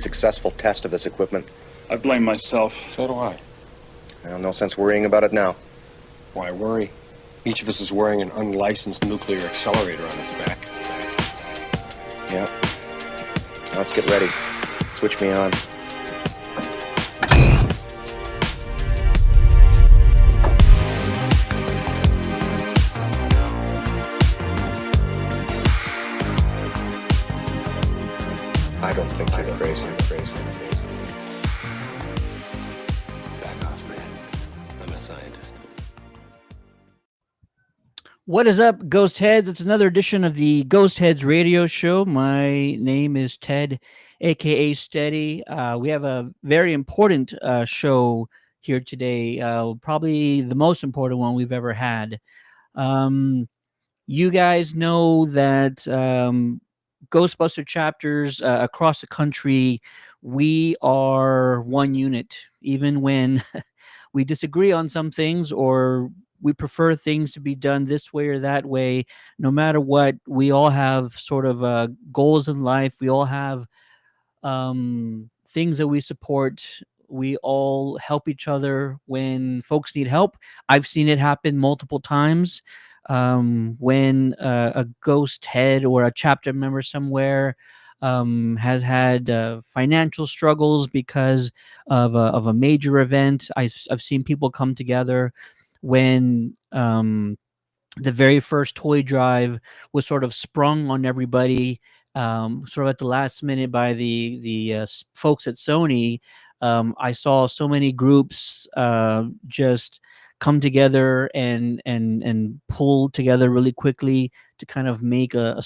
successful test of this equipment. I blame myself. So do I. Well, no sense worrying about it now. Why worry? Each of us is wearing an unlicensed nuclear accelerator on his back. Yeah. Now let's get ready. Switch me on. I don't think you're crazy. Back off, man. I'm a scientist. What is up, Ghostheads? It's another edition of the Ghostheads Radio Show. My name is Ted, aka Steady. We have a very important show here today, probably the most important one we've ever had. You guys know that Ghostbuster chapters across the country, we are one unit, even when we disagree on some things or we prefer things to be done this way or that way. No matter what, we all have sort of goals in life. We all have things that we support. We all help each other when folks need help. I've seen it happen multiple times. When a ghost head or a chapter member somewhere has had financial struggles because of a major event, I've seen people come together when the very first toy drive was sort of sprung on everybody, sort of at the last minute by the folks at Sony. I saw so many groups just come together and pull together really quickly to kind of make a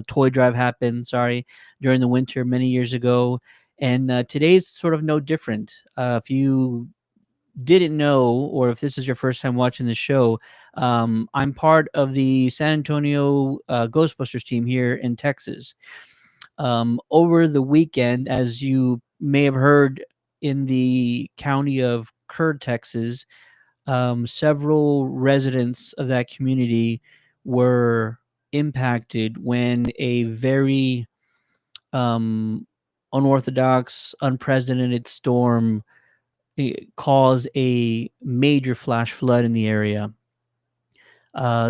toy drive happen. Sorry, during the winter many years ago, and today's sort of no different. If you didn't know, or if this is your first time watching the show, I'm part of the San Antonio Ghostbusters team here in Texas. Over the weekend, as you may have heard in the county of Kerr, Texas, several residents of that community were impacted when a very unorthodox, unprecedented storm caused a major flash flood in the area.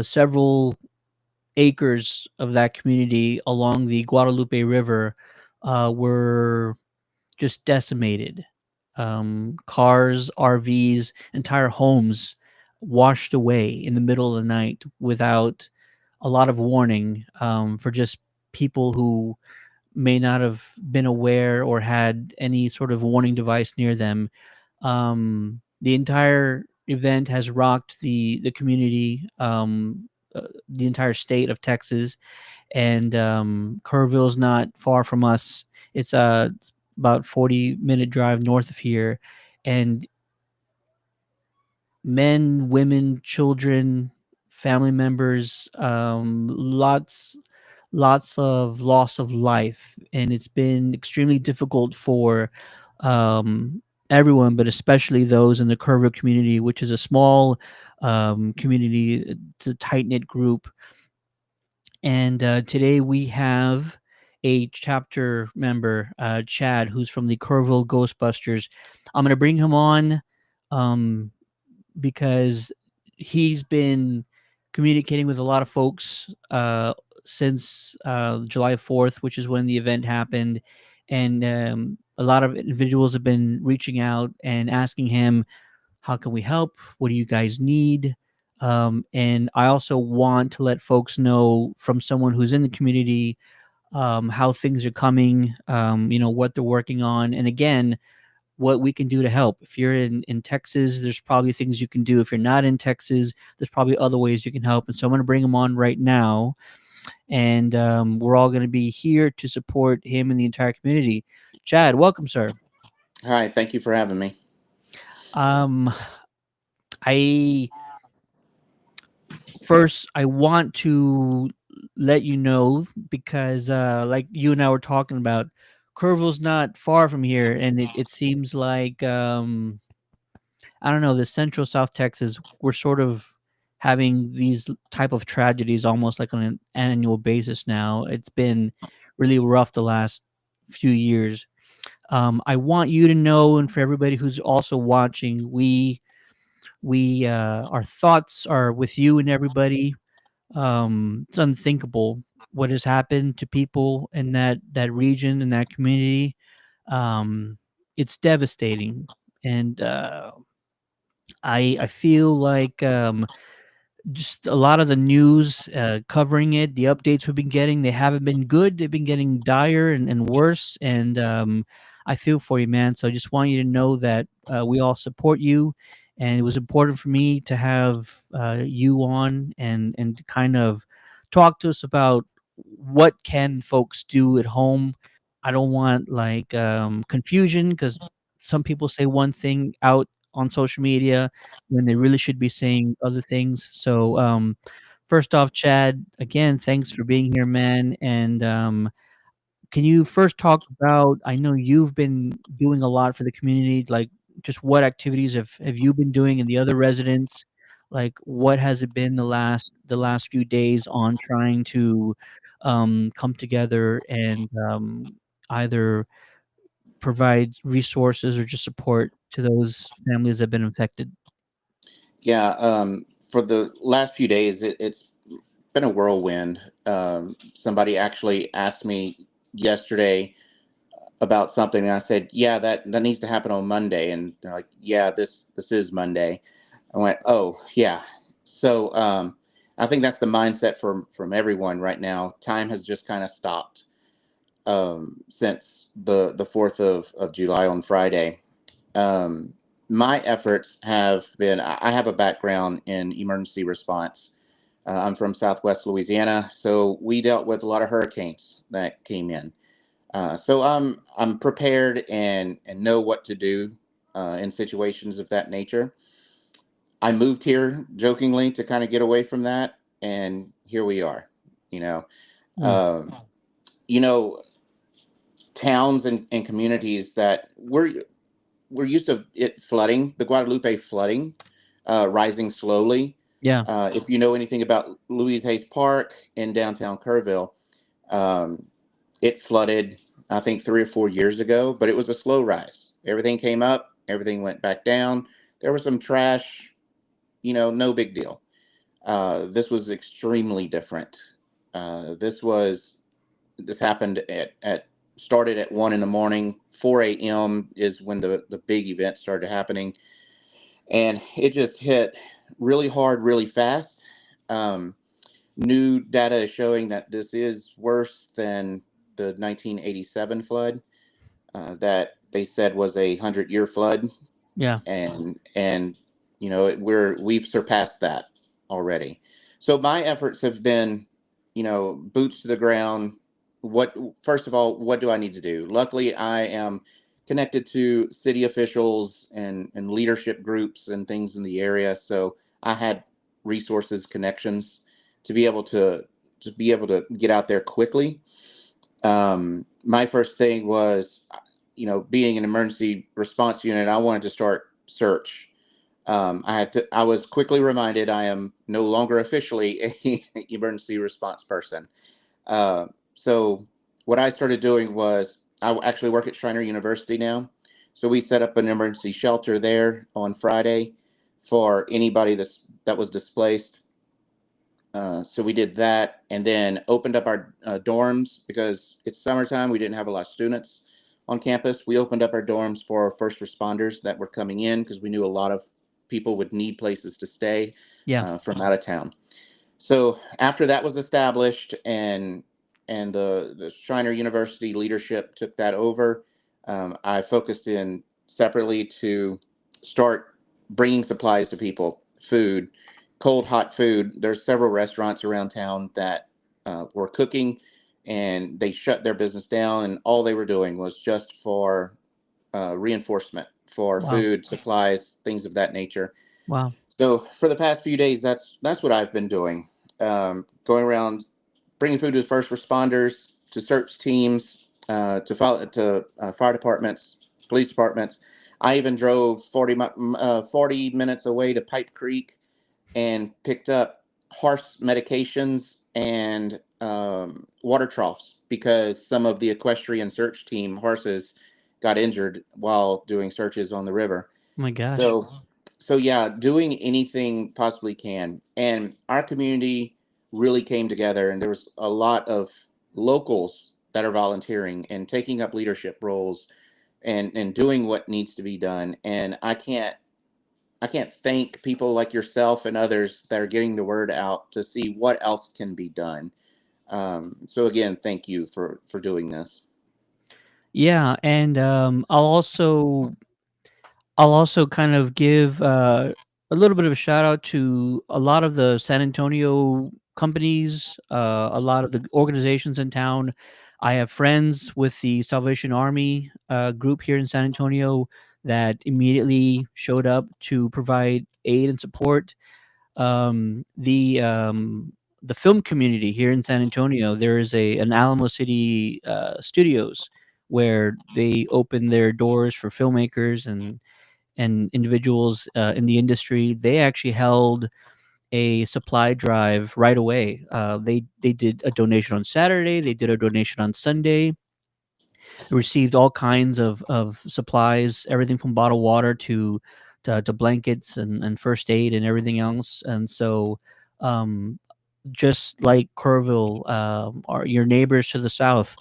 Several acres of that community along the Guadalupe River were just decimated. Cars, RVs, entire homes washed away in the middle of the night without a lot of warning, for just people who may not have been aware or had any sort of warning device near them. The entire event has rocked the community, the entire state of Texas, and Kerrville's not far from us. It's about 40-minute drive north of here, and men, women, children, family members, lots of loss of life, and it's been extremely difficult for everyone, but especially those in the Kerrville community, which is a small community. It's a tight-knit group. And today we have a chapter member, Chad, who's from the Kerrville Ghostbusters. I'm going to bring him on because he's been communicating with a lot of folks since July 4th, which is when the event happened. And a lot of individuals have been reaching out and asking him, how can we help? What do you guys need? And I also want to let folks know from someone who's in the community how things are coming, what they're working on. And again, what we can do to help. If you're in Texas, there's probably things you can do. If you're not in Texas, there's probably other ways you can help. And so I'm going to bring him on right now. And we're all going to be here to support him and the entire community. Chad, welcome, sir. Hi, thank you for having me. I want to let you know, because like you and I were talking about, Kerrville's not far from here, and it seems like I don't know, the central South Texas, we're sort of having these type of tragedies almost like on an annual basis now. It's been really rough the last few years. I want you to know, and for everybody who's also watching, our thoughts are with you and everybody. It's unthinkable what has happened to people in that region, in that community. It's devastating, and I feel like just a lot of the news covering it, the updates we've been getting, they haven't been good. They've been getting dire and worse. And I feel for you, man. So I just want you to know that we all support you. And it was important for me to have you on and to kind of talk to us about what can folks do at home. I don't want like confusion, because some people say one thing out on social media when they really should be saying other things. So, first off, Chad, again, thanks for being here, man. And can you first talk about? I know you've been doing a lot for the community. Like, just what activities have you been doing, and the other residents? Like, what has it been the last few days on trying to come together and either provide resources or just support to those families that have been infected? Yeah, for the last few days, it's been a whirlwind. Somebody actually asked me yesterday about something, and I said, "Yeah, that needs to happen on Monday." And they're like, "Yeah, this is Monday." I went, "Oh, yeah." So I think that's the mindset from everyone right now. Time has just kind of stopped since the 4th of July on Friday. Um, my efforts have been, I have a background in emergency response. I'm from Southwest Louisiana, so we dealt with a lot of hurricanes that came in. So I'm prepared and know what to do in situations of that nature. I moved here jokingly to kind of get away from that, and here we are. You know, Mm, um, you know, towns and communities that we're used to it flooding, the Guadalupe flooding, rising slowly. yeah. If you know anything about Louise Hayes Park in downtown Kerrville, um, it flooded, I think, 3 or 4 years ago, but it was a slow rise. Everything came up, everything went back down. There was some trash, no big deal. This was extremely different. This happened at started at 1 in the morning. 4 a.m. is when the big event started happening, and it just hit really hard, really fast. Um, New data is showing that this is worse than the 1987 flood that they said was a 100-year flood, Yeah. and we've surpassed that already. So my efforts have been, boots to the ground. What First of all, what do I need to do? Luckily, I am connected to city officials and leadership groups and things in the area, so I had resources, connections to be able to get out there quickly. My first thing was, being an emergency response unit, I wanted to start search. I was quickly reminded I am no longer officially a emergency response person. So what I started doing was I actually work at Shriner University now. So we set up an emergency shelter there on Friday for anybody that was displaced. So we did that, and then opened up our dorms because it's summertime. We didn't have a lot of students on campus. We opened up our dorms for first responders that were coming in because we knew a lot of people would need places to stay Yeah. from out of town. So after that was established, and the Shriner University leadership took that over, I focused in separately to start bringing supplies to people, food, cold hot food. There's several restaurants around town that were cooking, and they shut their business down, and all they were doing was just for reinforcement for Wow. food, supplies, things of that nature. Wow. So for the past few days, that's what I've been doing, going around bringing food to first responders, to search teams, to fire departments, police departments. I even drove 40 minutes away to Pipe Creek and picked up horse medications and water troughs because some of the equestrian search team horses got injured while doing searches on the river. Oh my gosh. So yeah, doing anything possibly can. And our community really came together, and there was a lot of locals that are volunteering and taking up leadership roles and doing what needs to be done. And I can't thank people like yourself and others that are getting the word out to see what else can be done. So again, thank you for doing this. Yeah, and I'll also kind of give a little bit of a shout out to a lot of the San Antonio companies, a lot of the organizations in town. I have friends with the Salvation Army group here in San Antonio that immediately showed up to provide aid and support. um, the um, the film community here in San Antonio. There is an Alamo City Studios where they open their doors for filmmakers and individuals in the industry. They actually held a supply drive right away. They did a donation on Saturday. They did a donation on Sunday. Received all kinds of supplies, everything from bottled water to blankets and first aid and everything else. And so, um, just like Kerrville, are your neighbors to the south.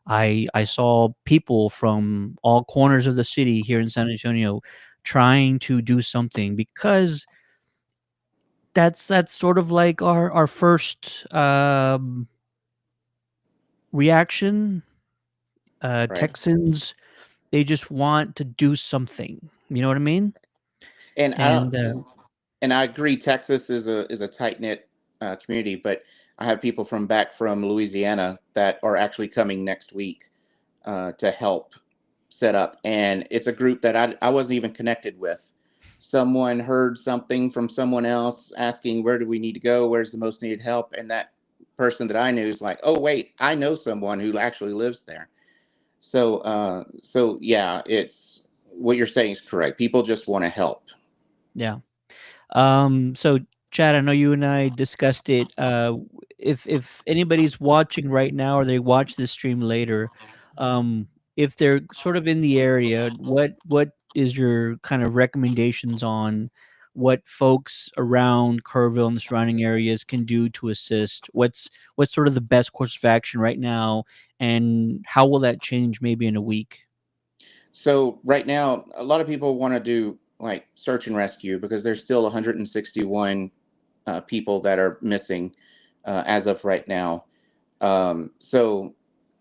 I saw people from all corners of the city here in San Antonio trying to do something because that's sort of like our first reaction. Right. Texans, they just want to do something. You know what I mean? And I And don't, and I agree. Texas is a tight knit community, but I have people back from Louisiana that are actually coming next week to help set up, and it's a group that I wasn't even connected with. Someone heard something from someone else asking, where do we need to go? Where's the most needed help? And that person that I knew is like, oh wait, I know someone who actually lives there. So yeah, it's what you're saying is correct. People just want to help. yeah. So Chad, I know you and I discussed it. If anybody's watching right now or they watch this stream later, um, if they're sort of in the area, what is your kind of recommendations on what folks around Kerrville and the surrounding areas can do to assist? What's sort of the best course of action right now, and how will that change maybe in a week? So right now, a lot of people want to do like search and rescue because there's still 161 people that are missing as of right now. So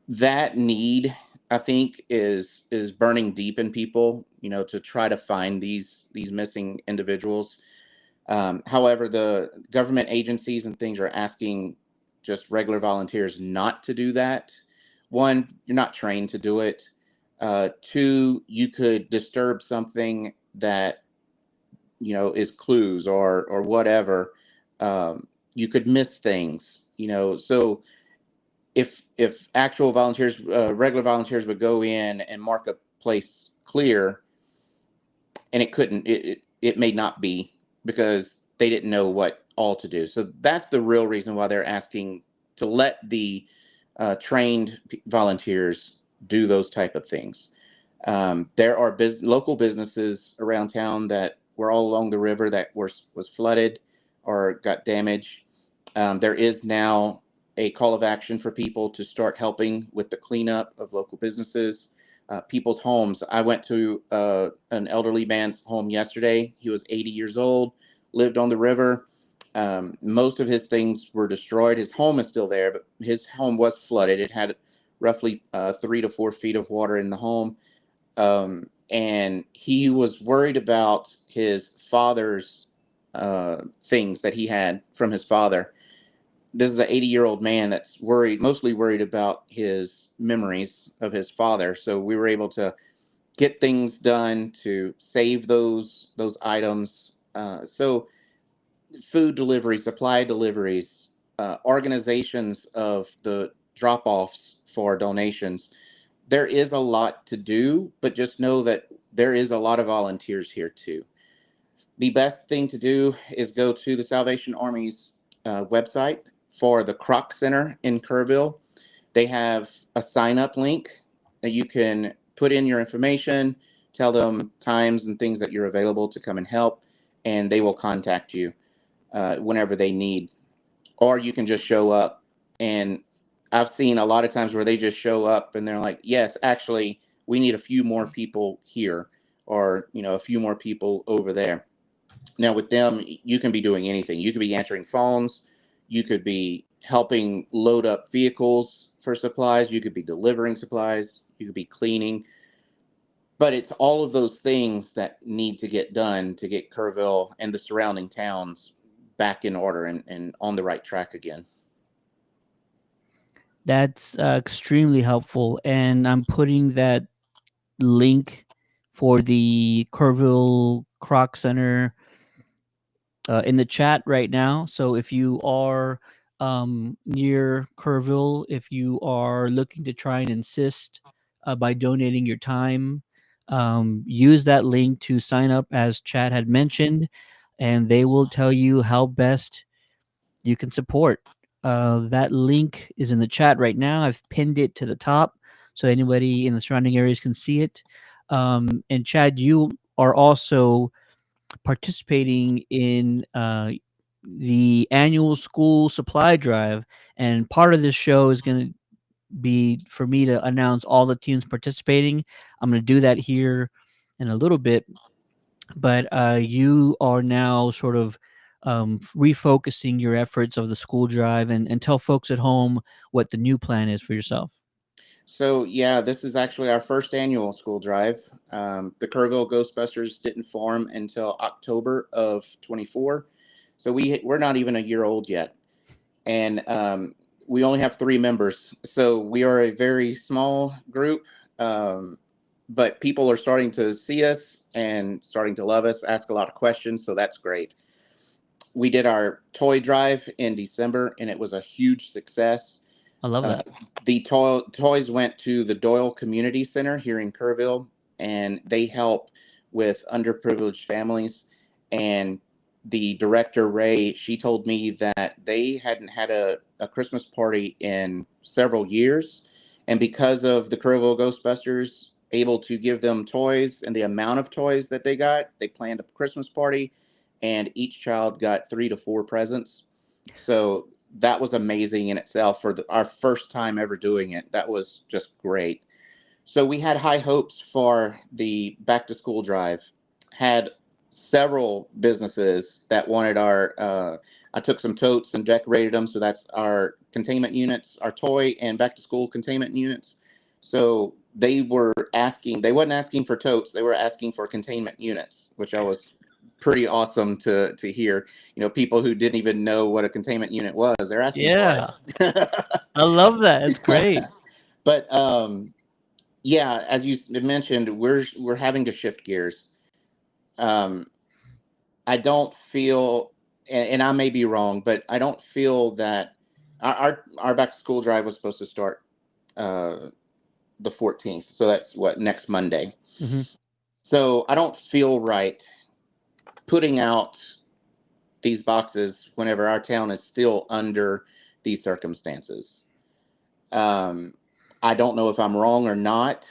that need, I think, is burning deep in people. To try to find these missing individuals. However, the government agencies and things are asking just regular volunteers not to do that. One, you're not trained to do it. Two, you could disturb something that is clues or whatever. You could miss things. So if actual volunteers, regular volunteers, would go in and mark a place clear, and it may not be because they didn't know what all to do. So that's the real reason why they're asking to let the trained volunteers do those type of things. There are local businesses around town that were all along the river that was flooded or got damaged. There is now a call of action for people to start helping with the cleanup of local businesses, people's homes. I went to an elderly man's home yesterday. He was 80 years old, lived on the river. Most of his things were destroyed. His home is still there, but his home was flooded. It had roughly 3 to 4 feet of water in the home. And he was worried about his father's things that he had from his father. This is an 80-year-old man that's mostly worried about his memories of his father. So we were able to get things done to save those items. So food deliveries, supply deliveries, organizations of the drop-offs for donations. There is a lot to do, but just know that there is a lot of volunteers here too. The best thing to do is go to the Salvation Army's website for the Croc Center in Kerrville. They have a sign up link that you can put in your information, tell them times and things that you're available to come and help, and they will contact you whenever they need. Or you can just show up. And I've seen a lot of times where they just show up and they're like, yes, actually, we need a few more people here, or, a few more people over there. Now with them, you can be doing anything. You could be answering phones. You could be helping load up vehicles for supplies. You could be delivering supplies. You could be cleaning. But it's all of those things that need to get done to get Kerrville and the surrounding towns back in order and on the right track again. That's extremely helpful. And I'm putting that link for the Kerrville Croc Center in the chat right now. So if you are near Kerrville, if you are looking to try and assist by donating your time, use that link to sign up, as Chad had mentioned, and they will tell you how best you can support. That link is in the chat right now. I've pinned it to the top so anybody in the surrounding areas can see it. And Chad, you are also participating in the annual school supply drive, and part of this show is going to be for me to announce all the teams participating. I'm going to do that here in a little bit, but you are now sort of refocusing your efforts of the school drive, and tell folks at home what the new plan is for yourself. So yeah, this is actually our first annual school drive. The Kerrville Ghostbusters didn't form until October of 24. So we're not even a year old yet. And we only have 3 members. So we are a very small group. But people are starting to see us and starting to love us, ask a lot of questions. So that's great. We did our toy drive in December, and it was a huge success. I love that. The toys went to the Doyle Community Center here in Kerrville, and they help with underprivileged families. And the director, Ray, she told me that they hadn't had a Christmas party in several years. And because of the Kerrville Ghostbusters able to give them toys and the amount of toys that they got, they planned a Christmas party, and each child got 3 to 4 presents. So that was amazing in itself for our first time ever doing it. That was just great. So we had high hopes for the back to school drive. Had several businesses that wanted our, I took some totes and decorated them. So that's our containment units, our toy and back to school containment units. So they wasn't asking for totes. They were asking for containment units, which I was pretty awesome to hear. People who didn't even know what a containment unit was, they're asking for it. I love that. It's great. But yeah, as you mentioned, we're having to shift gears. I don't feel, and I may be wrong, but I don't feel that our back to school drive was supposed to start the 14th. So that's next Monday. Mm-hmm. So I don't feel right putting out these boxes whenever our town is still under these circumstances. I don't know if I'm wrong or not.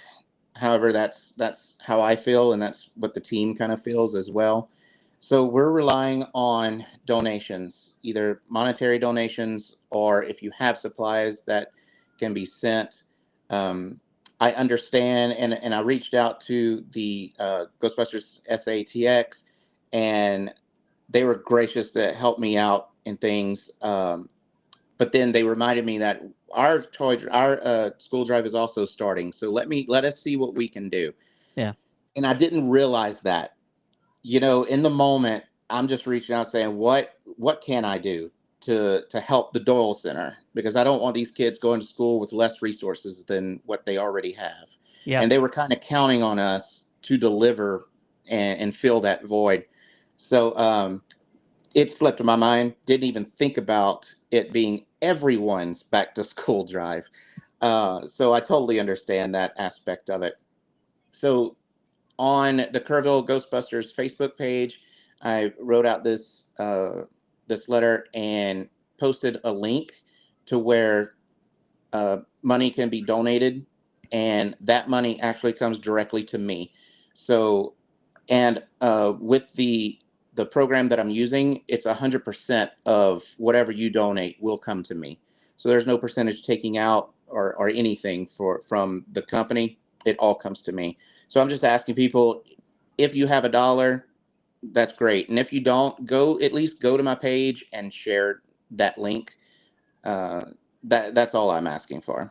However, that's how I feel, and that's what the team kind of feels as well. So we're relying on donations, either monetary donations, or if you have supplies that can be sent. I understand, and I reached out to the Ghostbusters SATX, and they were gracious to help me out in things. But then they reminded me that our school drive is also starting. So let us see what we can do. Yeah. And I didn't realize that, in the moment, I'm just reaching out saying, what can I do to help the Doyle Center? Because I don't want these kids going to school with less resources than what they already have. Yeah. And they were kind of counting on us to deliver and fill that void. So it slipped my mind. Didn't even think about it being everyone's back to school drive. So I totally understand that aspect of it. So on the Kerrville Ghostbusters Facebook page, I wrote out this letter and posted a link to where money can be donated and that money actually comes directly to me. So, and with the program that I'm using, it's 100% of whatever you donate will come to me. So there's no percentage taking out or anything from the company. It all comes to me. So I'm just asking people, if you have $1, that's great. And if you don't, at least go to my page and share that link. That's all I'm asking for.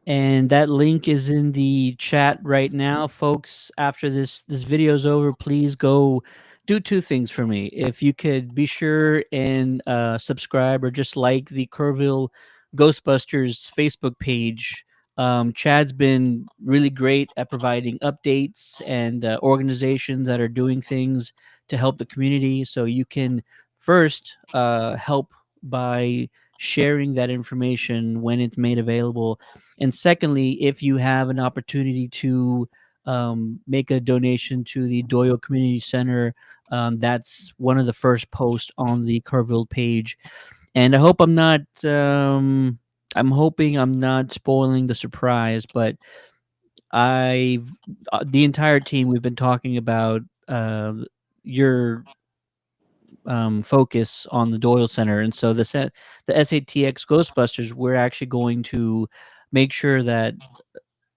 And that link is in the chat right now, folks. After this video is over, please go do two things for me. If you could be sure and subscribe or just like the Kerrville Ghostbusters Facebook page. Chad's been really great at providing updates and organizations that are doing things to help the community. So you can first help by sharing that information when it's made available, and secondly, if you have an opportunity to make a donation to the Doyle Community Center, that's one of the first posts on the Kerrville page. And I hope I'm not. I'm hoping I'm not spoiling the surprise, but I've the entire team, we've been talking about your focus on the Doyle Center, and so the SATX Ghostbusters, we're actually going to make sure that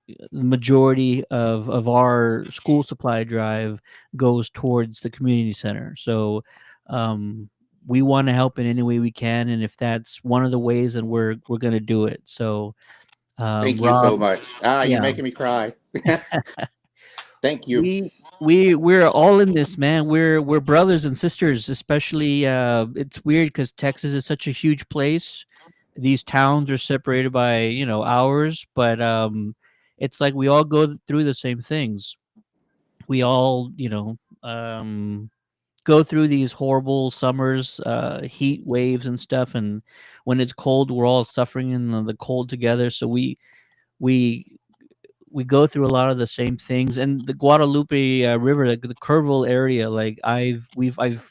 the majority of our school supply drive goes towards the community center. So we want to help in any way we can, and if that's one of the ways, then we're going to do it. So Thank you so Rob, much. You're yeah, making me cry. Thank you. we're all in this, man. We're brothers and sisters. Especially it's weird because Texas is such a huge place. These towns are separated by hours, but it's like we all go through the same things. We all go through these horrible summers, heat waves and stuff, and when it's cold, we're all suffering in the cold together. So we we go through a lot of the same things. And the Guadalupe River, like the Kerrville area, like I've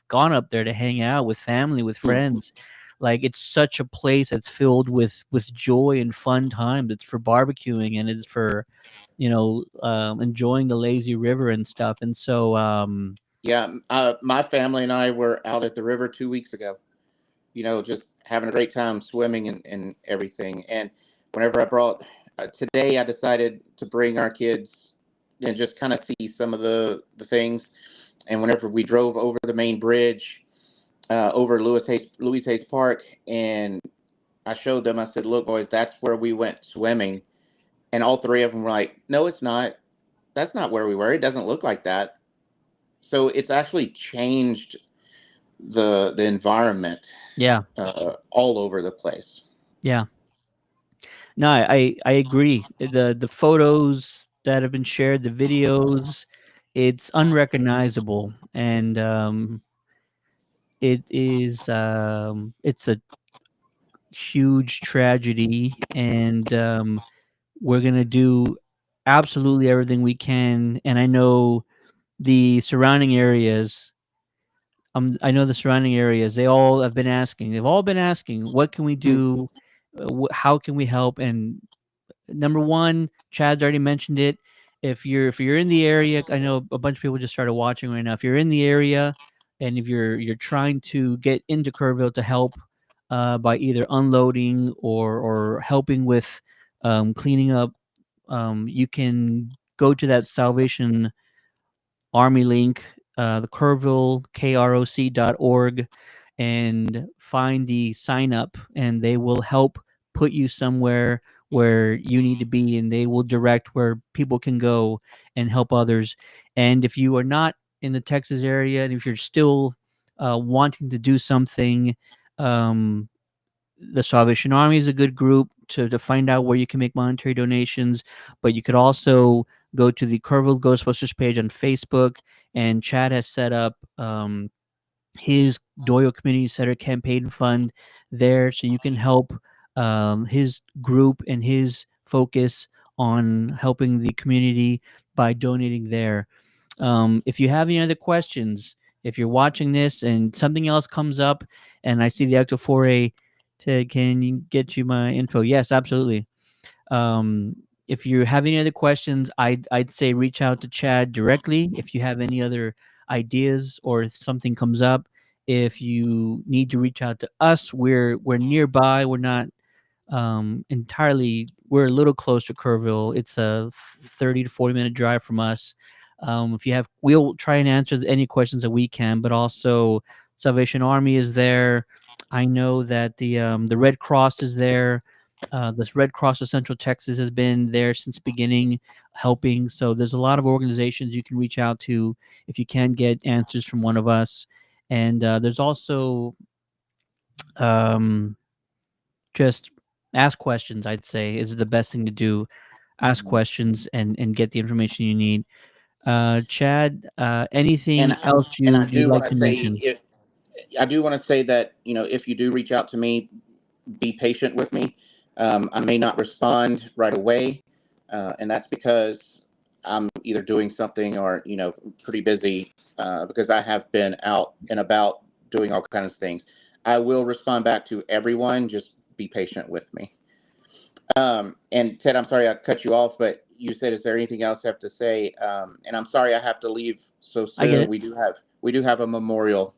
gone up there to hang out with family, with Hmm. friends. Like it's such a place that's filled with joy and fun times. It's for barbecuing and it's for enjoying the lazy river and stuff. And so Yeah, my family and I were out at the river 2 weeks ago. Just having a great time swimming and everything. And whenever today, I decided to bring our kids and just kind of see some of the things. And whenever we drove over the main bridge, over Louis Hayes Park, and I showed them, I said, "Look, boys, that's where we went swimming." And all three of them were like, "No, it's not. That's not where we were. It doesn't look like that." So it's actually changed the environment yeah, all over the place. yeah. No, I agree. The photos that have been shared, the videos, it's unrecognizable, and it's a huge tragedy, and we're gonna do absolutely everything we can. And I know the surrounding areas. I know the surrounding areas. They all have been asking. They've all been asking, what can we Hmm. do? How can we help? And number one, Chad's already mentioned it. If you're in the area, I know a bunch of people just started watching right now. If you're in the area, and if you're trying to get into Kerrville to help by either unloading or helping with cleaning up, you can go to that Salvation Army link, the Kerrville, KROC.org, and find the sign up, and they will help put you somewhere where you need to be, and they will direct where people can go and help others. And if you are not in the Texas area, and if you're still wanting to do something, um, the Salvation Army is a good group to find out where you can make monetary donations, but you could also go to the Kerrville Ghostbusters page on Facebook, and Chad has set up his Doyle Community Center campaign fund there, so you can help his group and his focus on helping the community by donating there. If you have any other questions, if you're watching this and something else comes up, and I see the Ecto 4A, can you get you my info? Yes, absolutely. Um, if you have any other questions, I'd say reach out to Chad directly. If you have any other ideas or if something comes up, if you need to reach out to us, we're nearby. We're not entirely. We're a little close to Kerrville. It's a 30 to 40-minute drive from us. If you have, we'll try and answer any questions that we can. But also, Salvation Army is there. I know that the Red Cross is there. This Red Cross of Central Texas has been there since the beginning, helping. So there's a lot of organizations you can reach out to if you can't get answers from one of us. And there's also just ask questions. I'd say is the best thing to do. Ask questions and get the information you need. Chad, anything else And I you'd do want like to to say mention? I do want to say that, if you do reach out to me, be patient with me. I may not respond right away, and that's because I'm either doing something or pretty busy, because I have been out and about doing all kinds of things. I will respond back to everyone. Just be patient with me. And Ted, I'm sorry I cut you off, but you said, "Is there anything else I have to say?" And I'm sorry I have to leave so I get soon. it. We do have a memorial,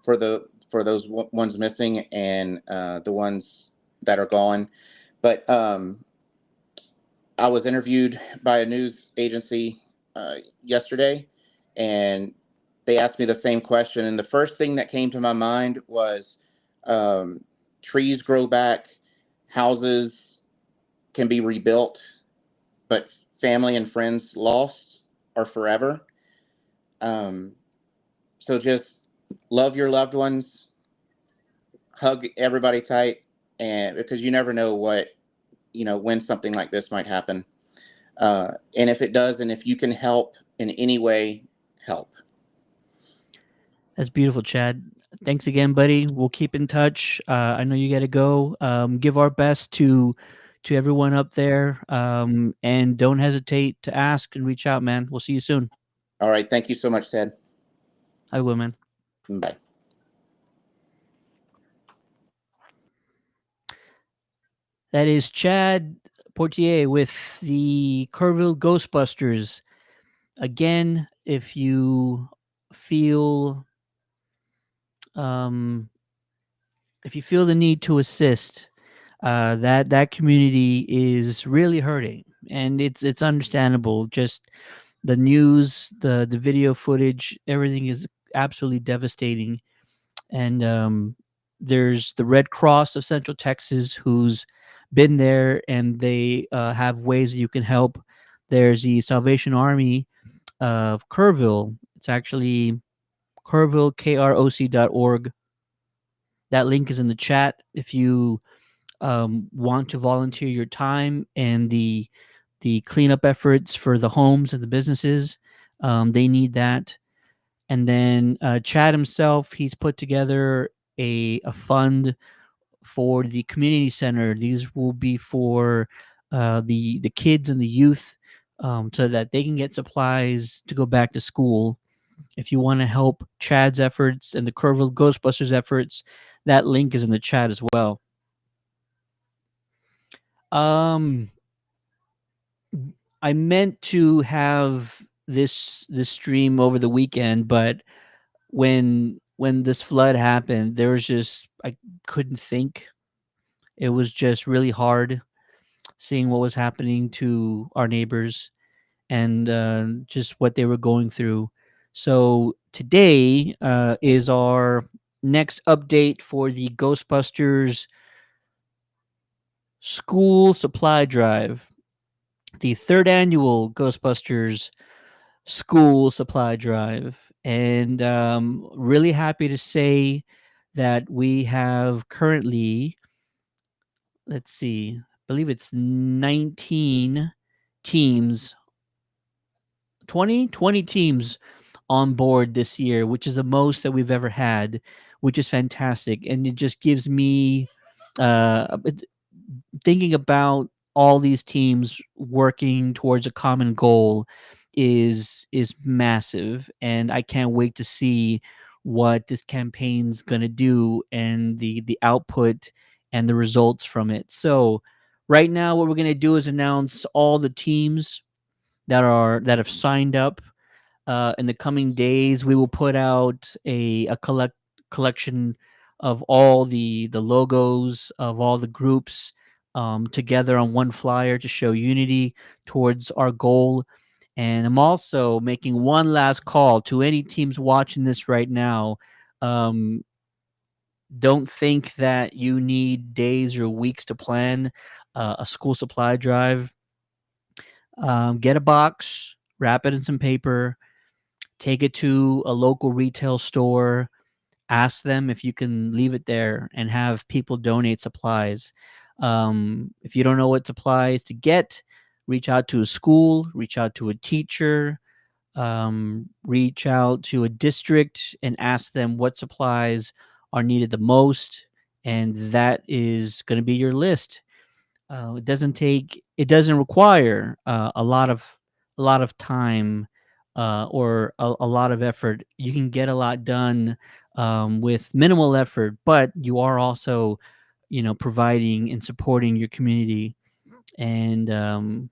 for those ones missing and the ones that are gone. But I was interviewed by a news agency yesterday, and they asked me the same question. And the first thing that came to my mind was, trees grow back, houses can be rebuilt, but family and friends lost are forever. Um, so just love your loved ones, hug everybody tight, and because you never know when something like this might happen. And if it does, and if you can help in any way, help. That's beautiful, Chad. Thanks again, buddy. We'll keep in touch. I know you got to go. Give our best to everyone up there, and don't hesitate to ask and reach out, man. We'll see you soon. All right. Thank you so much, Ted. I will, man. Bye. That is Chad Portier with the Kerrville Ghostbusters. Again, if you feel if you feel the need to assist, that community is really hurting, and it's understandable. Just the news, the video footage, everything is absolutely devastating. And there's the Red Cross of Central Texas who's been there, and they have ways that you can help. There's the Salvation Army of Kerrville. It's actually Kerrville, KROC.org. That link is in the chat. If you want to volunteer your time and the cleanup efforts for the homes and the businesses, they need that. And then Chad himself, he's put together a fund for the community center. These will be for the kids and the youth, so that they can get supplies to go back to school. If you want to help Chad's efforts and the Kerrville Ghostbusters efforts, that link is in the chat as well. I meant to have this stream over the weekend, but when this flood happened, there was just I couldn't think. It was just really hard seeing what was happening to our neighbors and just what they were going through. So today is our next update for the Ghostbusters school supply drive, the third annual Ghostbusters school supply drive. And really happy to say that we have currently, let's see, I believe it's 19 teams, 20 teams on board this year, which is the most that we've ever had, which is fantastic. And it just gives me thinking about all these teams working towards a common goal is massive, and I can't wait to see what this campaign's going to do and the output and the results from it. So Right now, what we're going to do is announce all the teams that have signed up. In the coming days, we will put out a collection of all the logos of all the groups together on one flyer to show unity towards our goal. And I'm also making one last call to any teams watching this right now. Um, don't think that you need days or weeks to plan a school supply drive. Get a box, wrap it in some paper, take it to a local retail store, ask them if you can leave it there and have people donate supplies. If you don't know what supplies to get, reach out to a school, reach out to a teacher, reach out to a district and ask them what supplies are needed the most. And that is going to be your list. It doesn't require a lot of time or a lot of effort. You can get a lot done with minimal effort, but you are also, providing and supporting your community, and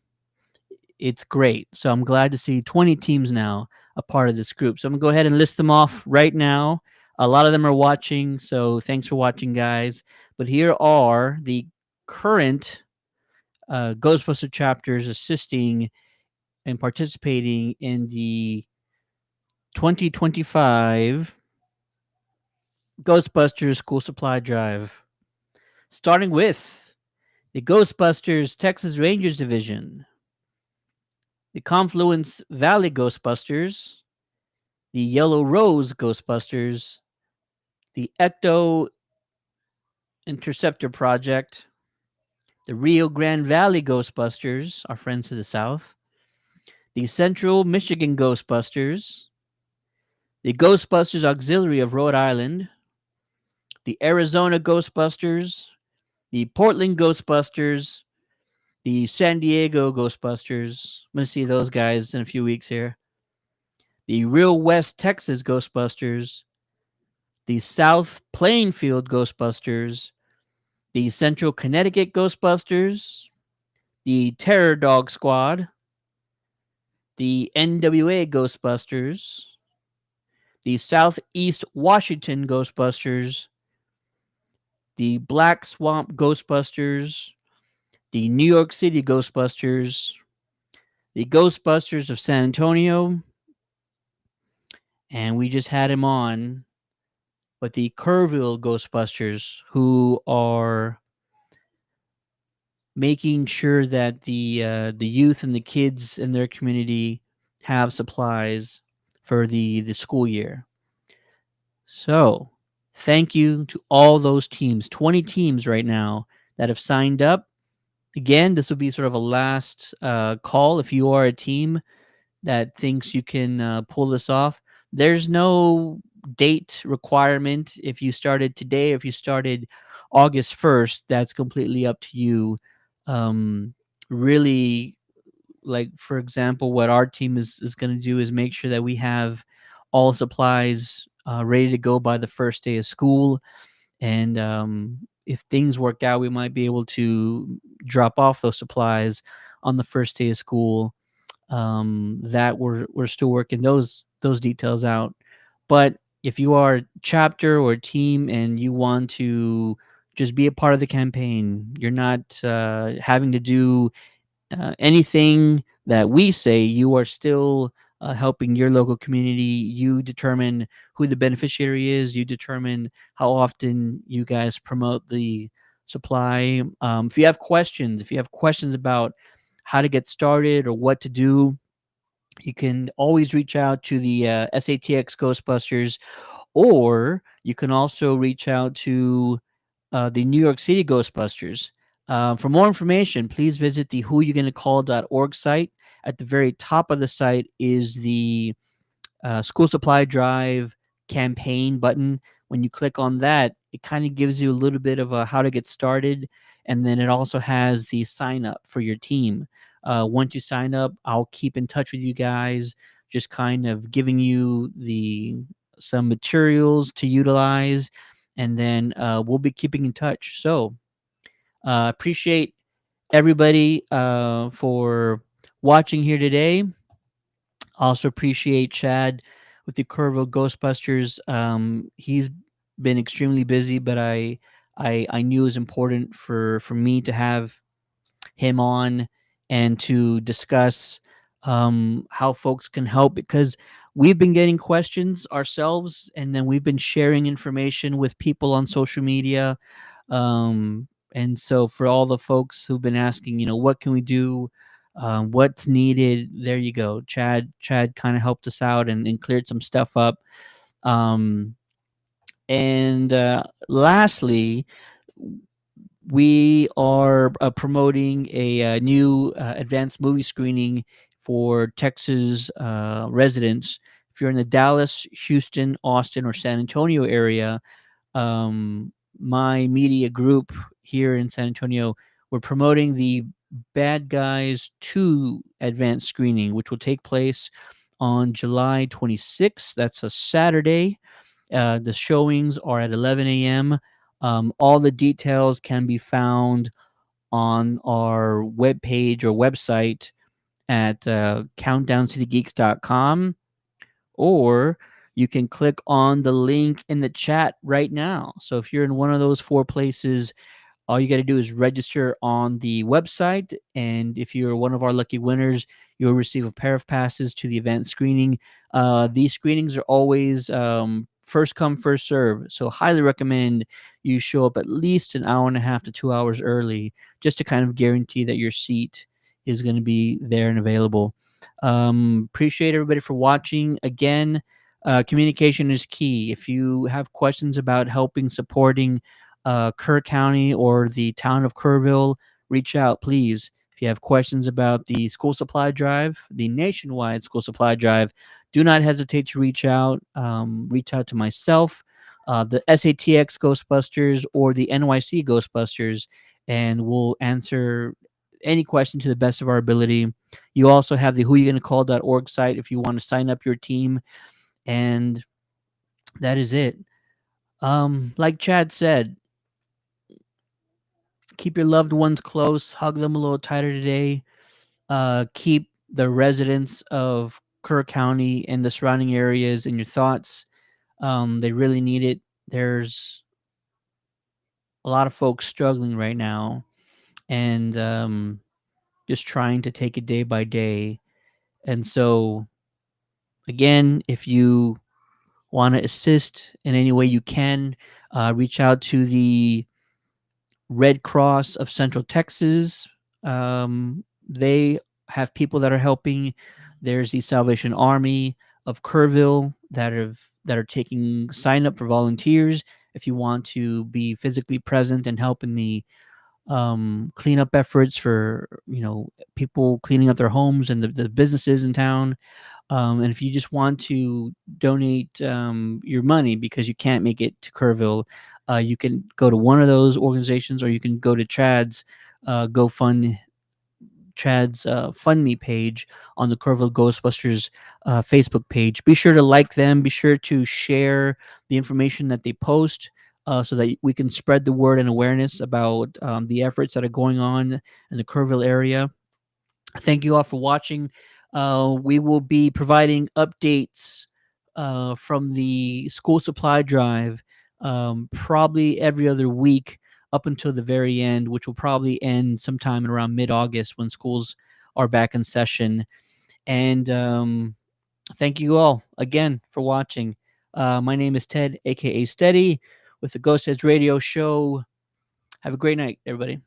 it's great. So I'm glad to see 20 teams now a part of this group. So I'm gonna go ahead and list them off right now. A lot of them are watching, so thanks for watching, guys. But here are the current Ghostbuster chapters assisting and participating in the 2025 Ghostbusters School Supply Drive. Starting with the Ghostbusters Texas Rangers Division, the Confluence Valley Ghostbusters, the Yellow Rose Ghostbusters, the Ecto Interceptor Project, the Rio Grande Valley Ghostbusters, our friends to the south, the Central Michigan Ghostbusters, the Ghostbusters Auxiliary of Rhode Island, the Arizona Ghostbusters, the Portland Ghostbusters, the San Diego Ghostbusters. I'm going to see those guys in a few weeks here. The Real West Texas Ghostbusters, the South Plainfield Ghostbusters, the Central Connecticut Ghostbusters, the Terror Dog Squad, the NWA Ghostbusters, the Southeast Washington Ghostbusters, the Black Swamp Ghostbusters, the New York City Ghostbusters, the Ghostbusters of San Antonio, and we just had him on, but the Kerrville Ghostbusters, who are making sure that the youth and the kids in their community have supplies for the school year. So, thank you to all those teams, 20 teams right now that have signed up. Again, this will be sort of a last call. If you are a team that thinks you can pull this off, there's no date requirement. If you started today, if you started August 1st, that's completely up to you. Really, like, for example, what our team is going to do is make sure that we have all supplies ready to go by the first day of school. And if things work out, we might be able to drop off those supplies on the first day of school. That we're still working those details out. But if you are a chapter or a team and you want to just be a part of the campaign, you're not having to do anything that we say. You are still helping your local community. You determine who the beneficiary is. You determine how often you guys promote the supply. If you have questions about how to get started or what to do, you can always reach out to the SATX Ghostbusters, or you can also reach out to the New York City Ghostbusters. For more information, please visit the whoyougonacall.org site. At the very top of the site is the school supply drive campaign button. When you click on that, it kind of gives you a little bit of a how to get started, and then it also has the sign up for your team. Once you sign up, I'll keep in touch with you guys, just kind of giving you some materials to utilize, and then we'll be keeping in touch. So appreciate everybody for watching here today. Also appreciate Chad with the Kerrville Ghostbusters. He's been extremely busy, but I knew it was important for me to have him on and to discuss how folks can help, because we've been getting questions ourselves, and then we've been sharing information with people on social media. And so for all the folks who've been asking, what can we do? What's needed? There you go. Chad kind of helped us out and cleared some stuff up. And lastly, we are promoting a new advanced movie screening for Texas residents. If you're in the Dallas, Houston, Austin, or San Antonio area, my media group here in San Antonio, we're promoting the Bad Guys 2 advanced screening, which will take place on July 26th. That's a Saturday. The showings are at 11 a.m. All the details can be found on our webpage or website at countdowncitygeeks.com, or you can click on the link in the chat right now. So if you're in one of those four places, all you got to do is register on the website, and if you're one of our lucky winners, you'll receive a pair of passes to the event screening. These screenings are always first come, first serve, so highly recommend you show up at least an hour and a half to 2 hours early, just to kind of guarantee that your seat is going to be there and available. Appreciate everybody for watching. Again, communication is key. If you have questions about helping, supporting Kerr County or the town of Kerrville, reach out, please. If you have questions about the school supply drive, the nationwide school supply drive, do not hesitate to reach out. Reach out to myself, the SATX Ghostbusters, or the NYC Ghostbusters, and we'll answer any question to the best of our ability. You also have the whoyougonacall.org site if you want to sign up your team, and that is it. Like Chad said, keep your loved ones close, hug them a little tighter today. Keep the residents of Kerr County and the surrounding areas in your thoughts. They really need it. There's a lot of folks struggling right now, and just trying to take it day by day. And so, again, if you want to assist in any way you can, reach out to the Red Cross of Central Texas. They have people that are helping. There's the Salvation Army of Kerrville that are taking sign up for volunteers if you want to be physically present and help in the cleanup efforts for people cleaning up their homes and the businesses in town. And if you just want to donate your money because you can't make it to Kerrville, you can go to one of those organizations, or you can go to Chad's FundMe page on the Kerrville Ghostbusters Facebook page. Be sure to like them. Be sure to share the information that they post, so that we can spread the word and awareness about the efforts that are going on in the Kerrville area. Thank you all for watching. We will be providing updates from the school supply drive probably every other week up until the very end, which will probably end sometime in around mid-August when schools are back in session. And thank you all again for watching. My name is Ted, aka Steady, with the Ghostheads Radio Show. Have a great night, everybody.